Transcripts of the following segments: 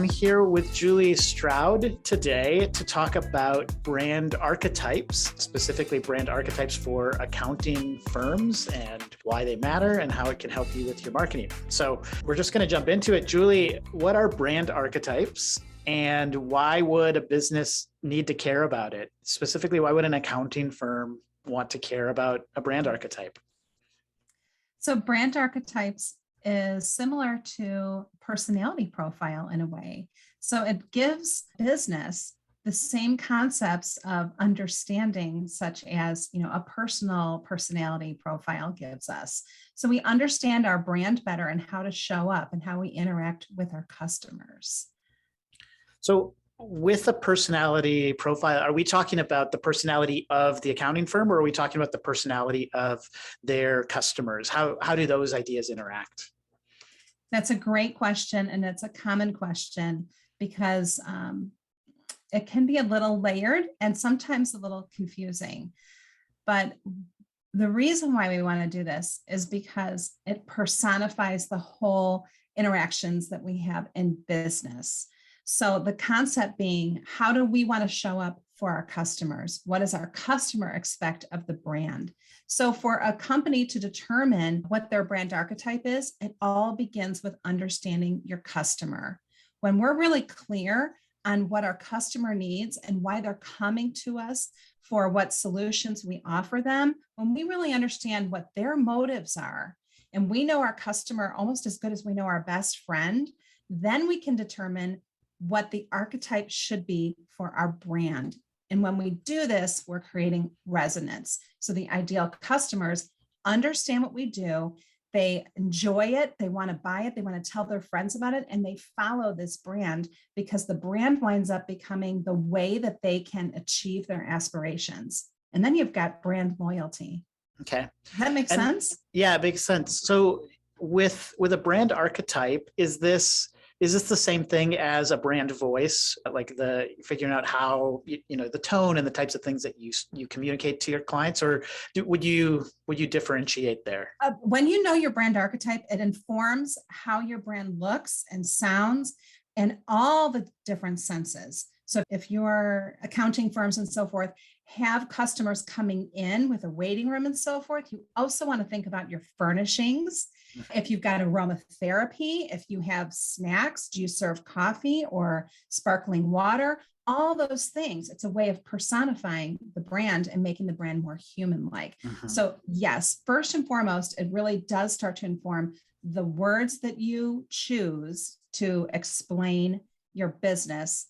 I'm here with Julie Stroud today to talk about brand archetypes, specifically brand archetypes for accounting firms and why they matter and how it can help you with your marketing. So we're just going to jump into it. Julie, what are brand archetypes and why would a business need to care about it? Specifically, why would an accounting firm want to care about a brand archetype? So brand archetypes is similar to personality profile in a way. So it gives business the same concepts of understanding, such as, a personal personality profile gives us. So we understand our brand better and how to show up and how we interact with our customers. So with a personality profile, are we talking about the personality of the accounting firm, or are we talking about the personality of their customers? How do those ideas interact? That's a great question, and it's a common question because it can be a little layered and sometimes a little confusing. But the reason why we want to do this is because it personifies the whole interactions that we have in business. So the concept being, how do we want to show up for our customers? What does our customer expect of the brand? So for a company to determine what their brand archetype is, it all begins with understanding your customer. When we're really clear on what our customer needs and why they're coming to us for what solutions we offer them, when we really understand what their motives are, and we know our customer almost as good as we know our best friend, then we can determine what the archetype should be for our brand. And when we do this, we're creating resonance. So the ideal customers understand what we do, they enjoy it, they want to buy it, they want to tell their friends about it, and they follow this brand because the brand winds up becoming the way that they can achieve their aspirations. And then you've got brand loyalty. Okay. Does that make sense? Yeah, it makes sense. So with a brand archetype, is this the same thing as a brand voice, like the figuring out how, the tone and the types of things that you communicate to your clients, or would you differentiate there? When you know your brand archetype, it informs how your brand looks and sounds and all the different senses. So if your accounting firms and so forth have customers coming in with a waiting room and so forth, you also want to think about your furnishings. If you've got aromatherapy, if you have snacks, do you serve coffee or sparkling water? All those things. It's a way of personifying the brand and making the brand more human-like. Mm-hmm. So yes, first and foremost, it really does start to inform the words that you choose to explain your business.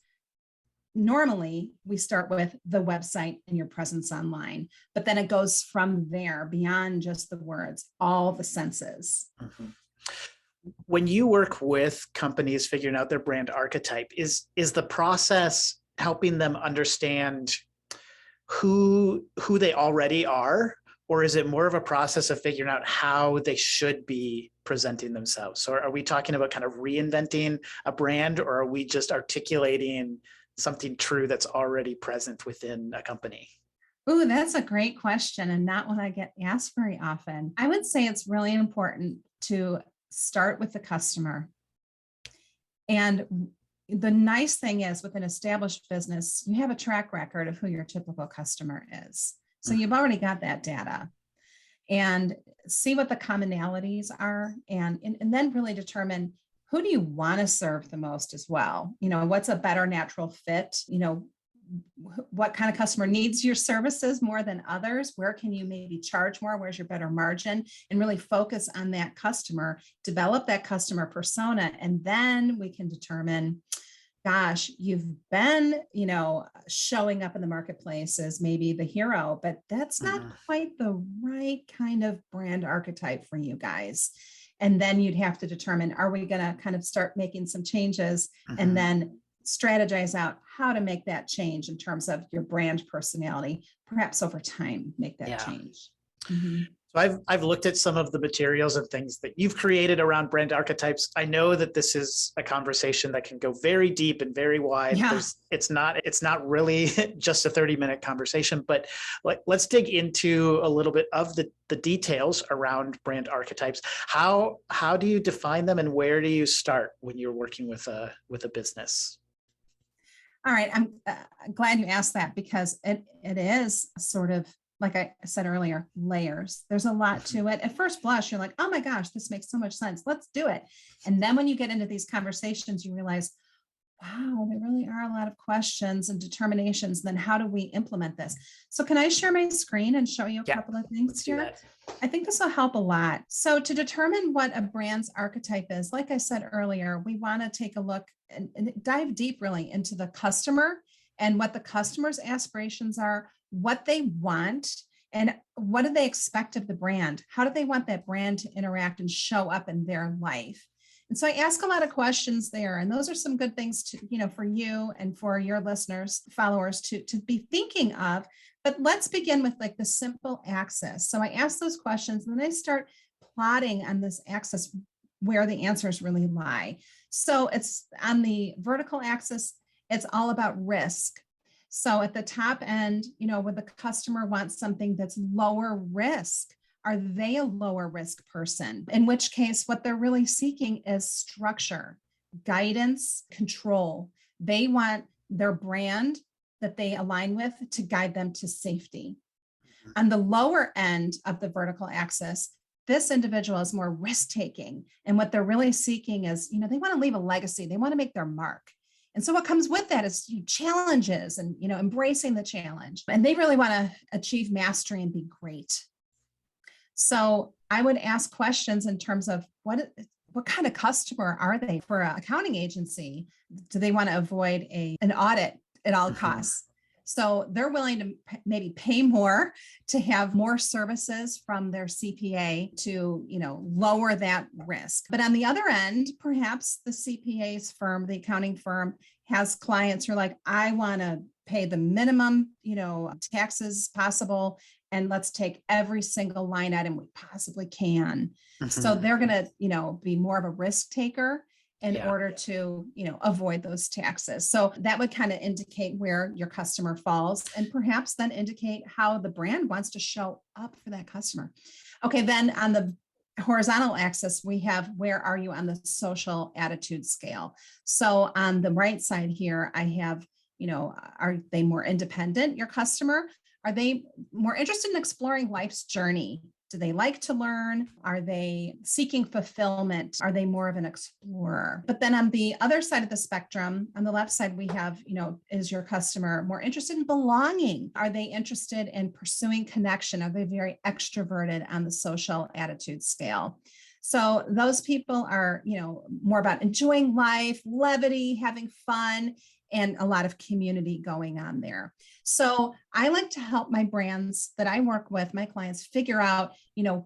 Normally, we start with the website and your presence online, but then it goes from there beyond just the words, all the senses. Mm-hmm. When you work with companies figuring out their brand archetype, is the process helping them understand who they already are, or is it more of a process of figuring out how they should be presenting themselves? So are we talking about kind of reinventing a brand, or are we just articulating something true that's already present within a company? Ooh, that's a great question, and not one I get asked very often. I would say it's really important to start with the customer. And the nice thing is, with an established business, you have a track record of who your typical customer is. So you've already got that data. And see what the commonalities are, and then really determine, who do you want to serve the most as well? What's a better natural fit? What kind of customer needs your services more than others? Where can you maybe charge more? Where's your better margin? And really focus on that customer, develop that customer persona. And then we can determine, gosh, you've been, showing up in the marketplace as maybe the hero, but that's not quite the right kind of brand archetype for you guys. And then you'd have to determine, are we going to kind of start making some changes and then strategize out how to make that change in terms of your brand personality, perhaps over time, make that change. Mm-hmm. So I've looked at some of the materials and things that you've created around brand archetypes. I know that this is a conversation that can go very deep and very wide. Yeah. It's not really just a 30-minute conversation, but let's dig into a little bit of the details around brand archetypes. How do you define them, and where do you start when you're working with a business? All right. I'm glad you asked that, because it is sort of, like I said earlier, layers. There's a lot to it. At first blush, you're like, oh my gosh, this makes so much sense. Let's do it. And then when you get into these conversations, you realize, wow, there really are a lot of questions and determinations. Then how do we implement this? So can I share my screen and show you a Yeah, couple of things let's do here? that. I think this will help a lot. So to determine what a brand's archetype is, like I said earlier, we want to take a look and dive deep really into the customer and what the customer's aspirations are, what they want, and what do they expect of the brand? How do they want that brand to interact and show up in their life? And so I ask a lot of questions there, and those are some good things to, for you and for your listeners, followers to be thinking of. But let's begin with like the simple axis. So I ask those questions, and then I start plotting on this axis where the answers really lie. So it's on the vertical axis, it's all about risk. So at the top end, would the customer want something that's lower risk? Are they a lower risk person? In which case, what they're really seeking is structure, guidance, control. They want their brand that they align with to guide them to safety. On the lower end of the vertical axis, this individual is more risk taking. And what they're really seeking is, they want to leave a legacy. They want to make their mark. And so what comes with that is challenges and, embracing the challenge. And they really want to achieve mastery and be great. So I would ask questions in terms of what kind of customer are they for an accounting agency? Do they want to avoid an audit at all costs? So they're willing to maybe pay more to have more services from their CPA to, lower that risk. But on the other end, perhaps the CPA's firm, the accounting firm, has clients who are like, I want to pay the minimum, taxes possible, and let's take every single line item we possibly can. So they're going to, be more of a risk taker in order to, avoid those taxes. So that would kind of indicate where your customer falls, and perhaps then indicate how the brand wants to show up for that customer. Okay, then on the horizontal axis, we have where are you on the social attitude scale. So on the right side here, I have, are they more independent, your customer? Are they more interested in exploring life's journey? Do they like to learn? Are they seeking fulfillment? Are they more of an explorer? But then on the other side of the spectrum, on the left side, we have, is your customer more interested in belonging? Are they interested in pursuing connection? Are they very extroverted on the social attitude scale? So those people are, more about enjoying life, levity, having fun, and a lot of community going on there. So I like to help my brands that I work with, my clients, figure out,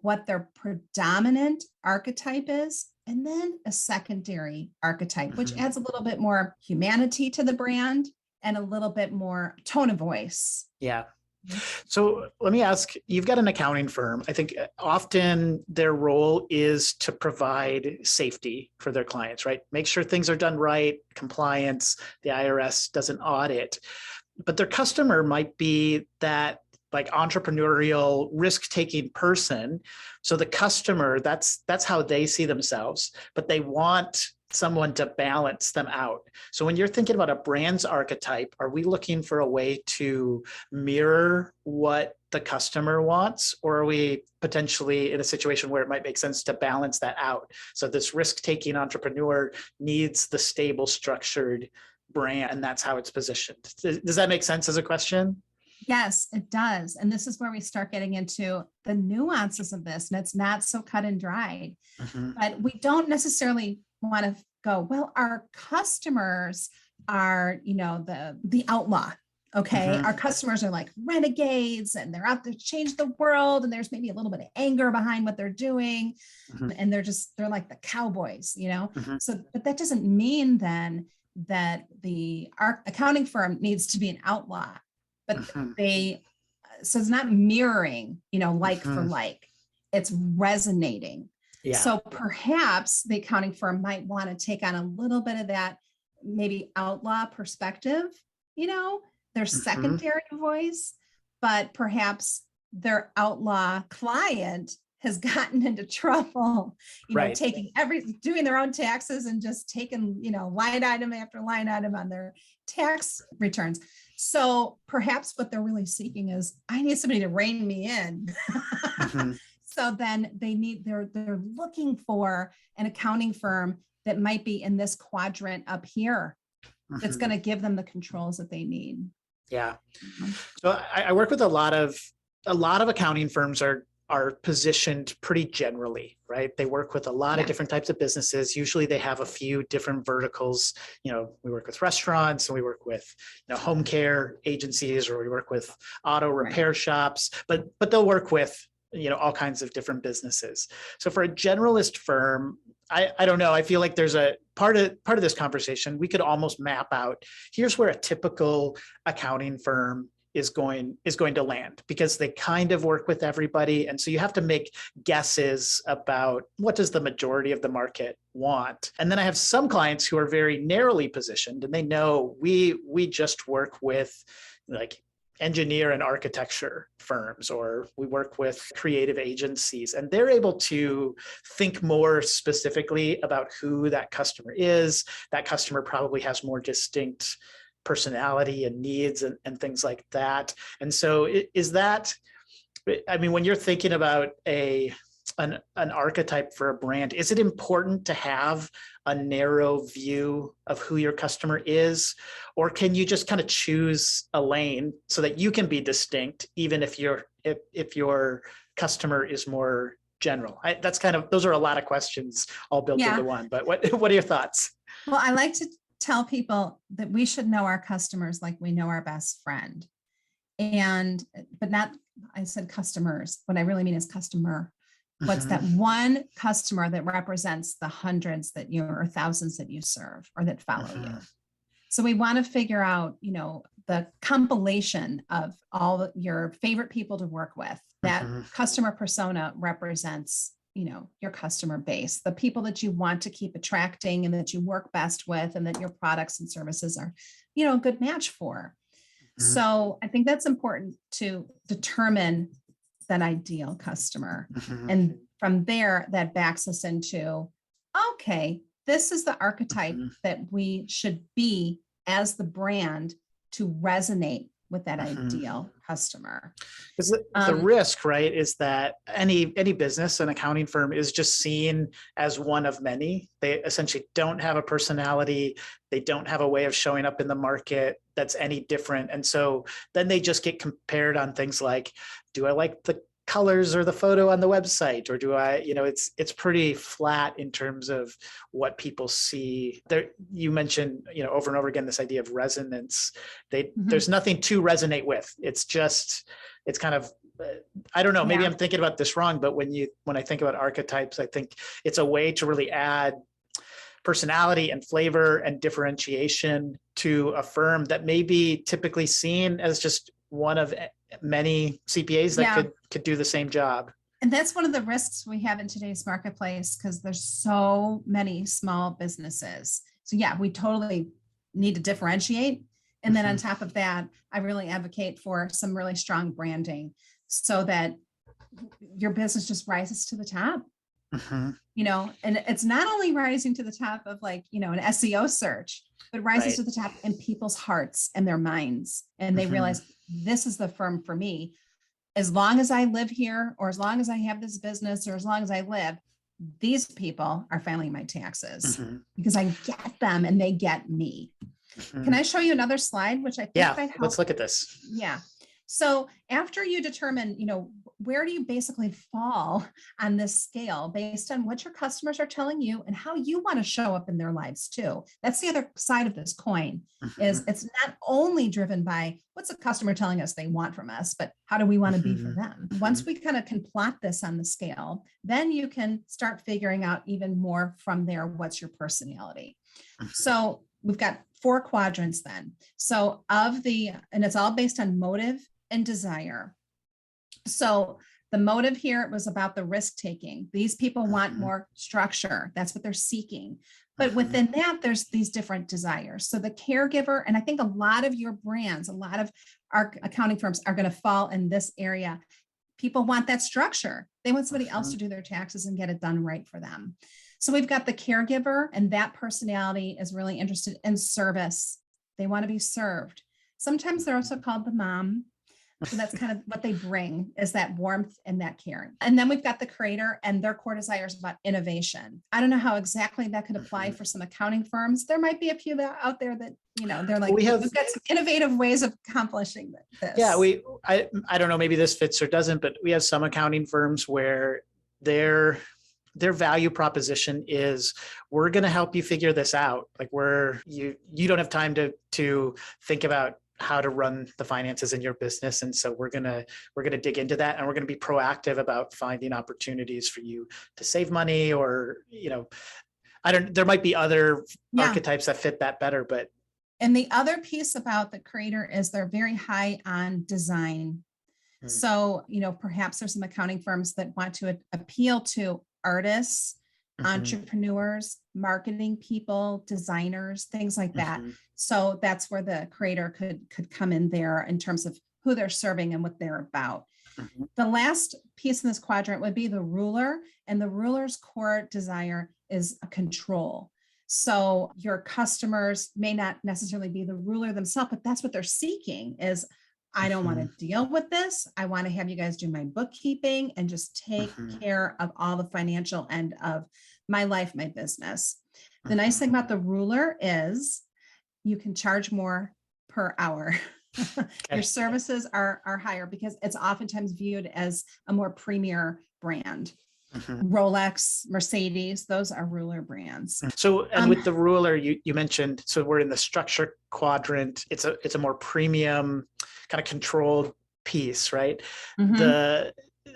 what their predominant archetype is, and then a secondary archetype, which adds a little bit more humanity to the brand and a little bit more tone of voice. Yeah. So let me ask, you've got an accounting firm. I think often their role is to provide safety for their clients, right? Make sure things are done right, compliance, the IRS doesn't audit. But their customer might be that like entrepreneurial risk-taking person. So the customer, that's how they see themselves, but they want someone to balance them out. So when you're thinking about a brand's archetype, are we looking for a way to mirror what the customer wants, or are we potentially in a situation where it might make sense to balance that out? So this risk-taking entrepreneur needs the stable, structured brand, and that's how it's positioned. Does that make sense as a question? Yes, it does. And this is where we start getting into the nuances of this, and it's not so cut and dried. But we don't necessarily want to go, well, our customers are, the outlaw. Okay. Our customers are like renegades, and they're out there to change the world. And there's maybe a little bit of anger behind what they're doing. And they're like the cowboys, So, but that doesn't mean then that our accounting firm needs to be an outlaw, but so it's not mirroring, like for like. it's resonating. Yeah. So perhaps the accounting firm might want to take on a little bit of that, maybe outlaw perspective, their secondary voice, but perhaps their outlaw client has gotten into trouble, Right. doing their own taxes and just taking, line item after line item on their tax returns. So perhaps what they're really seeking is, I need somebody to rein me in. So then they're looking for an accounting firm that might be in this quadrant up here that's going to give them the controls that they need. Yeah. So I work with a lot of accounting firms are positioned pretty generally, right? They work with a lot of different types of businesses. Usually they have a few different verticals. We work with restaurants, and we work with, home care agencies, or we work with auto repair shops, but they'll work with, all kinds of different businesses. So for a generalist firm, I don't know. I feel like there's a part of this conversation, we could almost map out, here's where a typical accounting firm is going to land, because they kind of work with everybody. And so you have to make guesses about what does the majority of the market want. And then I have some clients who are very narrowly positioned, and they know we just work with like engineer and architecture firms, or we work with creative agencies, and they're able to think more specifically about who that customer is. That customer probably has more distinct personality and needs and things like that. And so is that, when you're thinking about an archetype for a brand, is it important to have a narrow view of who your customer is, or can you just kind of choose a lane so that you can be distinct, even if your customer is more general? Those are a lot of questions all built into one, but what are your thoughts? Well, I like to tell people that we should know our customers like we know our best friend. But not, I said customers, what I really mean is customer. What's that one customer that represents the hundreds or thousands that you serve or that follow you? So we want to figure out, the compilation of all your favorite people to work with. That customer persona represents, your customer base, the people that you want to keep attracting and that you work best with, and that your products and services are, a good match for. So I think that's important to determine that ideal customer. And from there, that backs us into, okay, this is the archetype that we should be as the brand to resonate with that ideal customer. The risk, right, is that any business, an accounting firm, is just seen as one of many. They essentially don't have a personality. They don't have a way of showing up in the market that's any different. And so then they just get compared on things like, do I like the colors or the photo on the website, or do I, it's pretty flat in terms of what people see there. You mentioned, over and over again, this idea of resonance. There's nothing to resonate with. It's kind of, I don't know, maybe I'm thinking about this wrong, but when I think about archetypes, I think it's a way to really add personality and flavor and differentiation to a firm that may be typically seen as just one of many CPAs that could do the same job. And that's one of the risks we have in today's marketplace, because there's so many small businesses. So we totally need to differentiate. And then on top of that, I really advocate for some really strong branding so that your business just rises to the top. And it's not only rising to the top of an SEO search, but rises to the top in people's hearts and their minds. And they realize, this is the firm for me. As long as I live here, or as long as I have this business, or as long as I live, these people are filing my taxes because I get them and they get me. Can I show you another slide, which I think might help? Let's look at this. Yeah. So after you determine, where do you basically fall on this scale based on what your customers are telling you and how you want to show up in their lives too. That's the other side of this coin, is it's not only driven by what's the customer telling us they want from us, but how do we want to be for them? Once we kind of can plot this on the scale, then you can start figuring out even more from there, what's your personality. So we've got 4 quadrants then. So and it's all based on motive and desire. So The motive here was about the risk taking. These people want Mhm. more structure. That's what they're seeking. But Mhm. within that, there's these different desires. So the caregiver, and I think a lot of your brands, a lot of our accounting firms are going to fall in this area. People want that structure. They want somebody else to Mhm. do their taxes and get it done right for them. So we've got the caregiver, and that personality is really interested in service. They want to be served. Sometimes they're also called the mom. So that's kind of what they bring, is that warmth and that care. And then we've got the creator, and their core desires about innovation. I don't know how exactly that could apply Mhm. for some accounting firms. There might be a few that out there that, they're like, We have, we've got some innovative ways of accomplishing yeah, this. I don't know, maybe this fits or doesn't, but we have some accounting firms where their value proposition is, we're going to help you figure this out. Like, you don't have time to think about how to run the finances in your business. And so we're going to dig into that, and we're going to be proactive about finding opportunities for you to save money, or, there might be other Yeah. archetypes that fit that better, but And the other piece about the creator is they're very high on design. mm, So, perhaps there's some accounting firms that want to appeal to artists, mhm, entrepreneurs, marketing people, designers, things like that. mhm, So that's where the creator could come in there in terms of who they're serving and what they're about. mhm, The last piece in this quadrant would be the ruler, and the ruler's core desire is a control. So your customers may not necessarily be the ruler themselves, but that's what they're seeking is, I don't want mhm, to deal with this. I want to have you guys do my bookkeeping and just take mhm, care of all the financial end of my life, my business. The nice thing mhm. about the ruler is you can charge more per hour. Your Okay. services are higher because it's oftentimes viewed as a more premier brand. Mhm. Rolex, Mercedes, those are ruler brands. So, and Um, with the ruler, you mentioned, so we're in the structure quadrant. It's a more premium kind of controlled piece, right? mhm,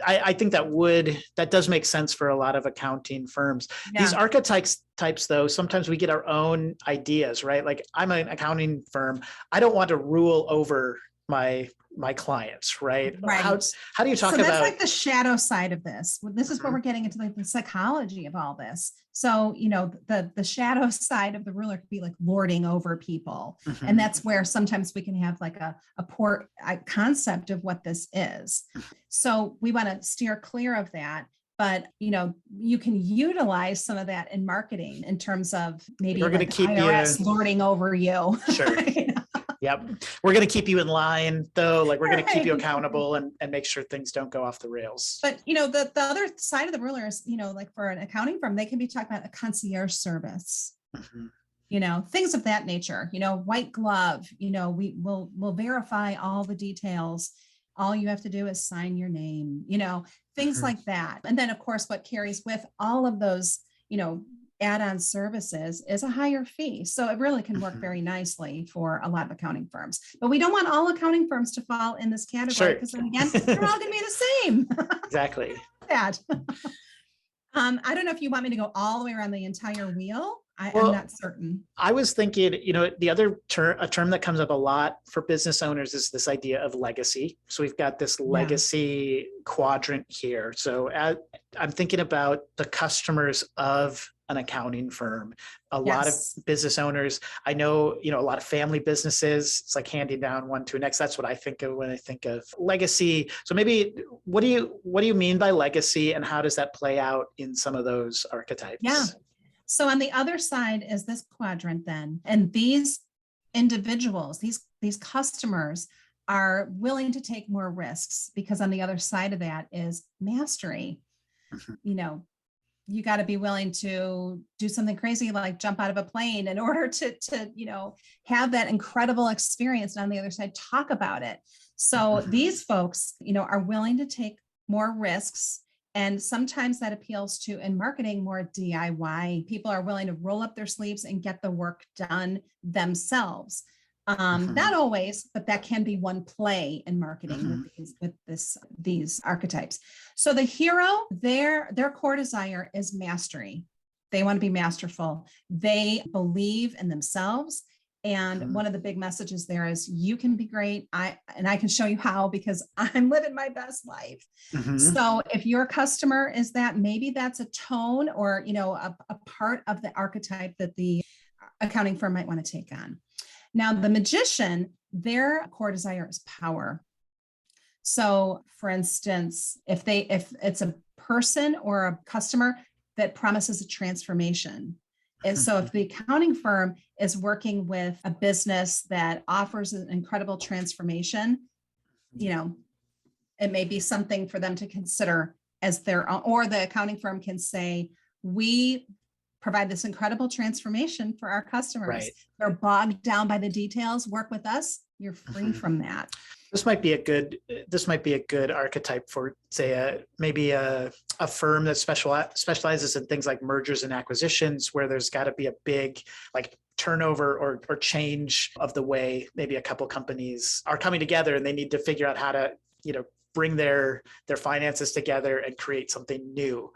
I think that does make sense for a lot of accounting firms. These yeah, archetypes, though, sometimes we get our own ideas, right? Like, I'm an accounting firm. I don't want to rule over my clients, right? right. How do you So talk that's about? like the shadow side of this. This is where Mhm, we're getting into like the psychology of all this. So, the shadow side of the ruler could be like lording over people. And mhm, that's where sometimes we can have like a poor concept of what this is. So we want to steer clear of that. But you can utilize some of that in marketing in terms of maybe we're going to like the keep you. IRS lording over you. Sure. Yep. We're going to keep you in line, though. Like, we're going to keep you Right. accountable, and make sure things don't go off the rails. But the other side of the ruler is, like for an accounting firm, they can be talking about a concierge service, Mhm, things of that nature, white glove, we'll verify all the details. All you have to do is sign your name, things mhm, like that. And then of course, what carries with all of those, add-on services is a higher fee. So it really can work mhm. very nicely for a lot of accounting firms. But we don't want all accounting firms to fall in this category Sure. because then again, they're all going to be the same. Exactly. That. I don't know if you want me to go all the way around the entire wheel. I'm Well, not certain. I was thinking, the other term that comes up a lot for business owners is this idea of legacy. So we've got this Yeah. legacy quadrant here. So I'm thinking about the customers of an accounting firm. A lot of Yes. business owners, I know, a lot of family businesses, it's like handing down one to the next. That's what I think of when I think of legacy. So maybe, what do you mean by legacy, and how does that play out in some of those Yeah. archetypes? So on the other side is this quadrant then, and these individuals, these customers are willing to take more risks because on the other side of that is mastery. Mhm, You know, you got to be willing to do something crazy like jump out of a plane in order to have that incredible experience, and on the other side talk about it. So mhm, these folks are willing to take more risks, and sometimes that appeals to in marketing more DIY. People are willing to roll up their sleeves and get the work done themselves. mhm, Not always, but that can be one play in marketing mhm, these archetypes. So the hero, their core desire is mastery. They want to be masterful. They believe in themselves And Mhm. one of the big messages there is you can be great. I can show you how because I'm living my best life. Mhm. So if your customer is that, maybe that's a tone or, a part of the archetype that the accounting firm might want to take on. Now, the magician, their core desire is power. So for instance, if it's a person or a customer that promises a transformation, and so if the accounting firm is working with a business that offers an incredible transformation, it may be something for them to consider as their own, or the accounting firm can say, we provide this incredible transformation for our customers. Right. They're bogged down by the details. Work with us. You're free Mhm. from that. This might be a good archetype for, say, maybe a firm that specializes in things like mergers and acquisitions, where there's got to be a big like turnover or change of the way maybe a couple companies are coming together, and they need to figure out how to, bring their finances together and create something new.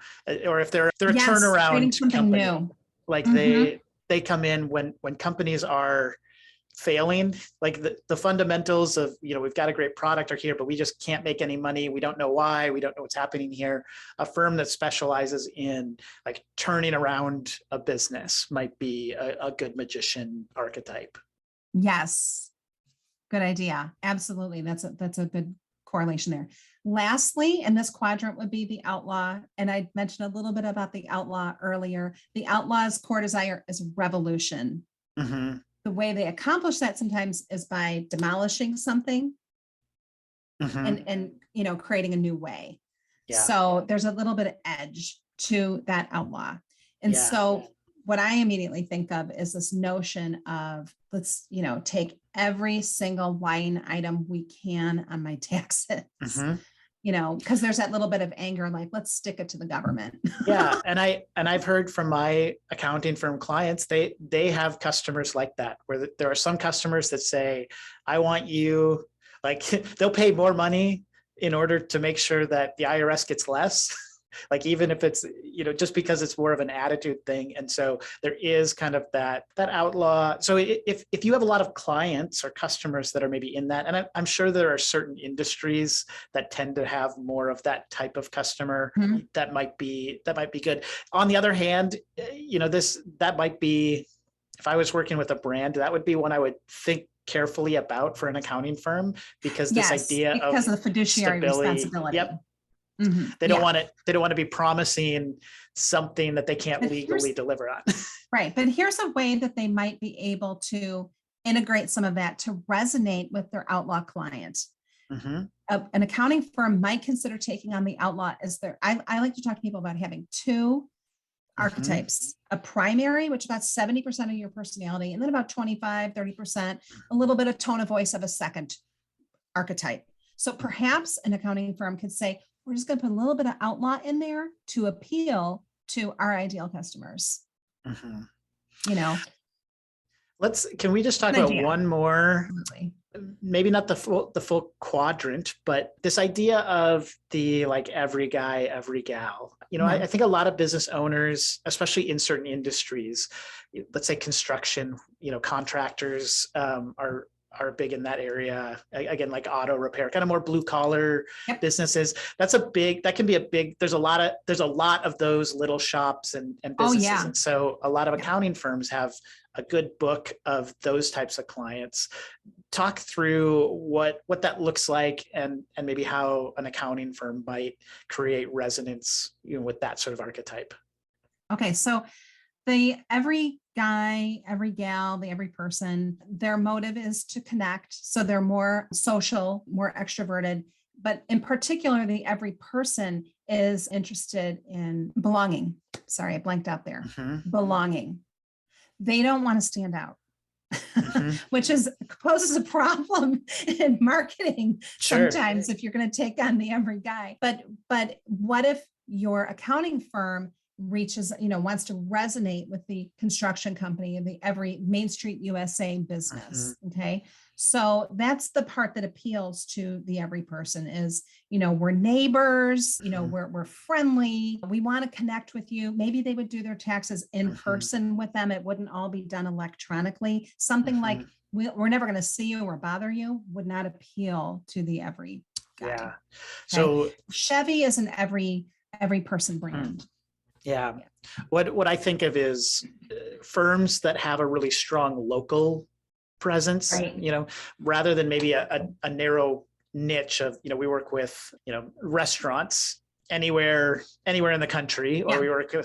Or if they're a Yes, creating turnaround something company, new. like Mhm. they come in when companies are failing, like the fundamentals of, we've got a great product are here, but we just can't make any money. We don't know why. We don't know what's happening here. A firm that specializes in like turning around a business might be a good magician archetype. Yes, good idea. Absolutely. That's a good correlation there. Lastly, and this quadrant would be the outlaw. And I mentioned a little bit about the outlaw earlier. The outlaw's core desire is revolution. Mm-hmm. The way they accomplish that sometimes is by demolishing something Mm-hmm. and creating a new way. Yeah. So there's a little bit of edge to that outlaw. And Yeah. so what I immediately think of is this notion of let's, take every single line item we can on my taxes, Mm-hmm. because there's that little bit of anger, like let's stick it to the government. Yeah, and I've heard from my accounting firm clients, they have customers like that, where there are some customers that say, I want you, like they'll pay more money in order to make sure that the IRS gets less. Like even if it's, just because it's more of an attitude thing. And so there is kind of that outlaw. So if you have a lot of clients or customers that are maybe in that, and I'm sure there are certain industries that tend to have more of that type of customer, Mhm. that might be good. On the other hand, that might be, if I was working with a brand, that would be one I would think carefully about for an accounting firm, because this Yes, idea because of of the fiduciary stability. responsibility. Yep. Mhm. They don't Yeah. want to be promising something that they can't But legally deliver on. right. But here's a way that they might be able to integrate some of that to resonate with their outlaw client. Mm-hmm. An accounting firm might consider taking on the outlaw as I like to talk to people about having two Mm-hmm. archetypes, a primary, which about 70% of your personality, and then about 25, 30%, a little bit of tone of voice of a second archetype. So perhaps an accounting firm could say, we're just going to put a little bit of outlaw in there to appeal to our ideal customers. Mm-hmm. You know, Can we just talk good about idea. one more, Absolutely. maybe not the full quadrant, but this idea of the like every guy, every gal. Yeah. I think a lot of business owners, especially in certain industries, let's say construction, contractors, are big in that area. Again, like auto repair, kind of more blue collar Yep. businesses. That can be a big, there's a lot of those little shops and Oh, businesses. yeah. And so a lot of Yeah. accounting firms have a good book of those types of clients. Talk through what that looks like, and maybe how an accounting firm might create resonance, with that sort of archetype. Okay. So the every guy, every gal, the every person, their motive is to connect. So they're more social, more extroverted. But in particular, the every person is interested in belonging. Sorry, I blanked out there. Mm-hmm. Belonging. They don't want to stand out. Mm-hmm. Which poses a problem in marketing Sure. sometimes if you're going to take on the every guy. But what if your accounting firm wants to resonate with the construction company and the every Main Street USA business? Mm-hmm. Okay. So that's the part that appeals to the every person is, we're neighbors, Mhm, we're friendly. We want to connect with you. Maybe they would do their taxes in mhm, person with them. It wouldn't all be done electronically. Something like mhm. we're never going to see you or bother you would not appeal to the every guy. Yeah. Okay. So, Chevy is an every person mm, brand. yeah, Yeah. what I think of is firms that have a really strong local presence, Right. rather than maybe a narrow niche of, we work with, restaurants anywhere in the country, or Yeah.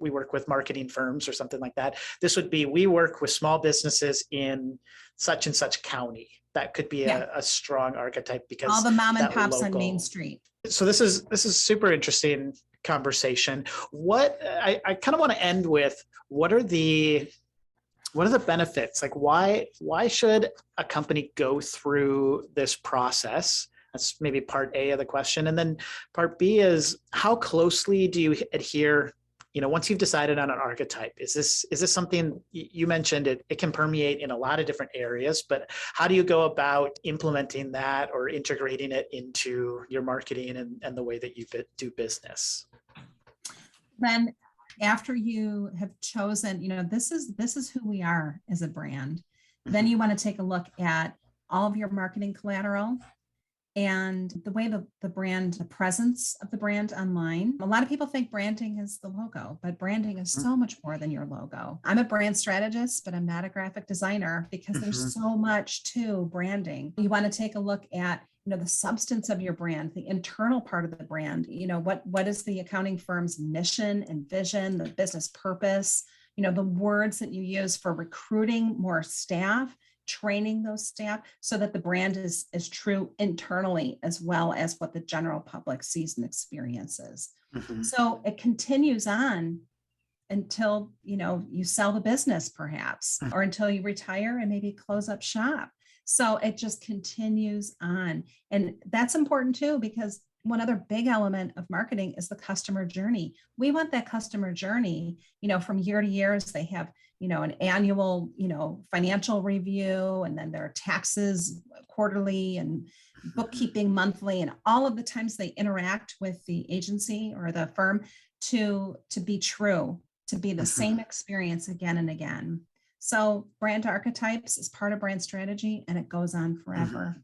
we work with marketing firms or something like that. This would be, we work with small businesses in such and such county. That could be Yeah. a strong archetype All because the mom and that pops on Main local. Street. So this is super interesting conversation. What I kind of want to end with, what are the benefits? Like, why should a company go through this process? That's maybe part A of the question. And then part B is, how closely do you adhere? Once you've decided on an archetype, is this something you mentioned? It can permeate in a lot of different areas, but how do you go about implementing that or integrating it into your marketing and the way that you do business? Then after you have chosen, this is who we are as a brand, then Mhm, you want to take a look at all of your marketing collateral and the way the presence of the brand online. A lot of people think branding is the logo, but branding is so much more than your logo. I'm a brand strategist, but I'm not a graphic designer because there's mhm, so much to branding. You want to take a look at the substance of your brand, the internal part of the brand. What is the accounting firm's mission and vision, the business purpose, the words that you use for recruiting more staff, training those staff, so that the brand is true internally as well as what the general public sees and experiences. mhm, So it continues on until you sell the business perhaps, mhm. or until you retire and maybe close up shop. So it just continues on. And that's important too, because one other big element of marketing is the customer journey. We want that customer journey, from year to year, as they have an annual financial review, and then their taxes quarterly, and bookkeeping monthly, and all of the times they interact with the agency or the firm to be true, to be the Mhm. same experience again and again. So brand archetypes is part of brand strategy, and it goes on Mhm. forever.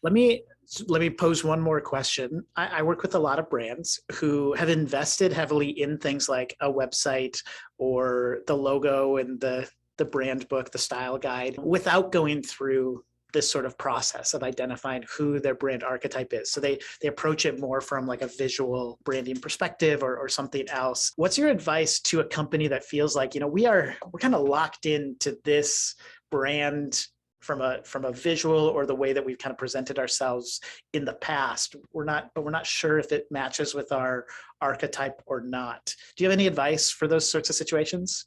Let me let me pose one more question. I work with a lot of brands who have invested heavily in things like a website or the logo and the brand book, the style guide, without going through this sort of process of identifying who their brand archetype is. So they approach it more from like a visual branding perspective or something else. What's your advice to a company that feels like, we're kind of locked into this brand from a visual or the way that we've kind of presented ourselves in the past? We're not sure if it matches with our archetype or not. Do you have any advice for those sorts of situations?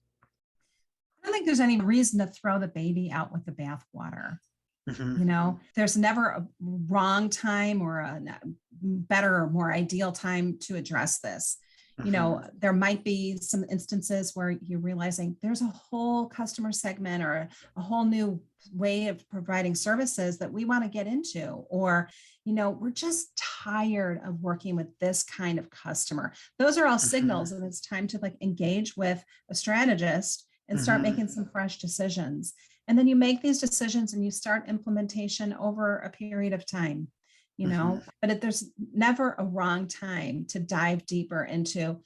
I don't think there's any reason to throw the baby out with the bathwater. Mm-hmm. There's never a wrong time or a better or more ideal time to address this. Mm-hmm. There might be some instances where you're realizing there's a whole customer segment or a whole new way of providing services that we want to get into, or we're just tired of working with this kind of customer. Those are all Mm-hmm. signals, and it's time to engage with a strategist and start Mm-hmm. making some fresh decisions. And then you make these decisions and you start implementation over a period of time, Mm-hmm. but there's never a wrong time to dive deeper into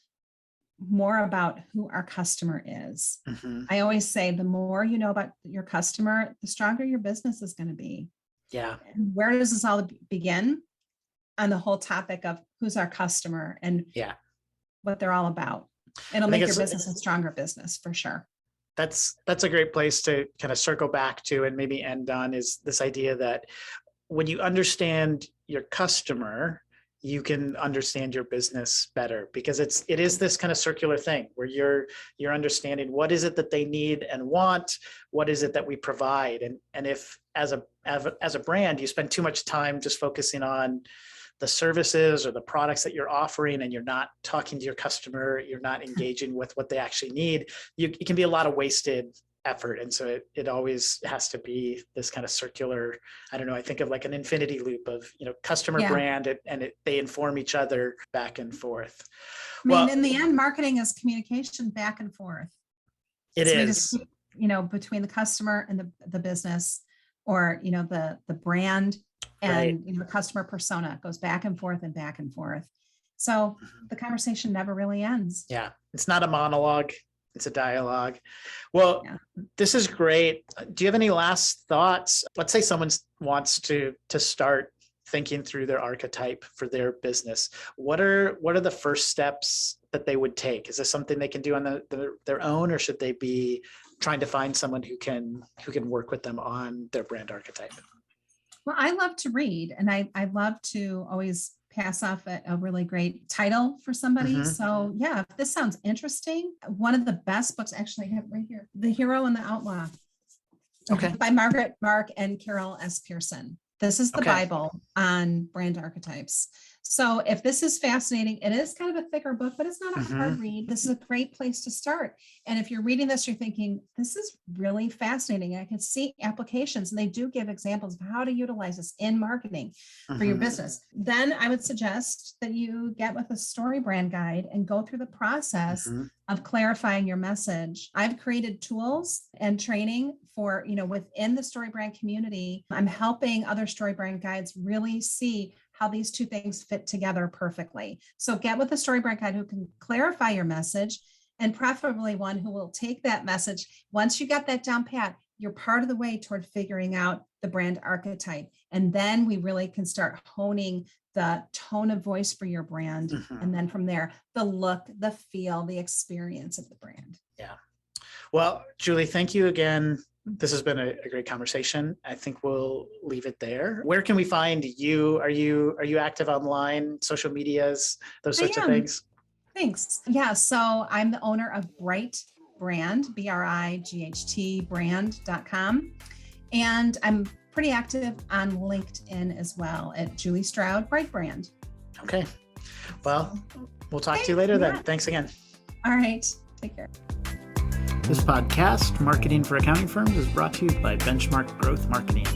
more about who our customer is. Mm-hmm. I always say the more you know about your customer, the stronger your business is going to be. Yeah. And where does this all begin? On the whole topic of who's our customer and Yeah. what they're all about. It'll I think make your it's business a stronger business for sure. that's a great place to kind of circle back to and maybe end on, is this idea that when you understand your customer, you can understand your business better, because it is this kind of circular thing where you're understanding what is it that they need and want, what is it that we provide, and if as a brand you spend too much time just focusing on the services or the products that you're offering, and you're not talking to your customer, you're not engaging with what they actually need, it can be a lot of wasted effort. And so it always has to be this kind of circular, I don't know, I think of like an infinity loop of, customer Yeah. brand they inform each other back and forth. I mean, Well, in the end, marketing is communication back and forth. it So we is. just, between the customer and the business, or, the brand and, Right. the customer persona goes back and forth and back and forth. So the conversation never really ends. Yeah. It's not a monologue. It's a dialogue. Well, Yeah. this is great. Do you have any last thoughts? Let's say someone wants to start thinking through their archetype for their business. What are the first steps that they would take? Is this something they can do on their own, or should they be trying to find someone who can work with them on their brand archetype? Well, I love to read, and I love to always pass off a really great title for somebody. Mhm. So yeah, if this sounds interesting, one of the best books, actually I have it right here, The Hero and the Outlaw. Okay. By Margaret Mark and Carol S. Pearson. This is the Okay. Bible on brand archetypes. So if this is fascinating, it is kind of a thicker book, but it's not a hard read. This is a great place to start. And if you're reading this, you're thinking, this is really fascinating. I can see applications, and they do give examples of how to utilize this in marketing for your business. Then I would suggest that you get with a story brand guide and go through the process of clarifying your message. I've created tools and training for, within the story brand community. I'm helping other story brand guides really see how these two things fit together perfectly. So get with a story brand guide who can clarify your message, and preferably one who will take that message. Once you got that down pat, you're part of the way toward figuring out the brand archetype. And then we really can start honing the tone of voice for your brand. And then from there, the look, the feel, the experience of the brand. Yeah. Well, Julie, thank you again. This has been a great conversation. I think we'll leave it there. Where can we find you? Are you active online, social medias, those sorts of things? Thanks. Yeah. So I'm the owner of Bright Brand, BRIGHT brand.com. And I'm pretty active on LinkedIn as well at Julie Stroud, Bright Brand. Okay. Well, we'll talk to you later then. Thanks again. All right. Take care. This podcast, Marketing for Accounting Firms, is brought to you by Benchmark Growth Marketing,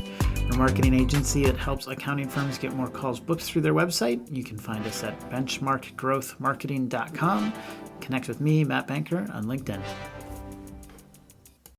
a marketing agency that helps accounting firms get more calls booked through their website. You can find us at benchmarkgrowthmarketing.com. Connect with me, Matt Banker, on LinkedIn.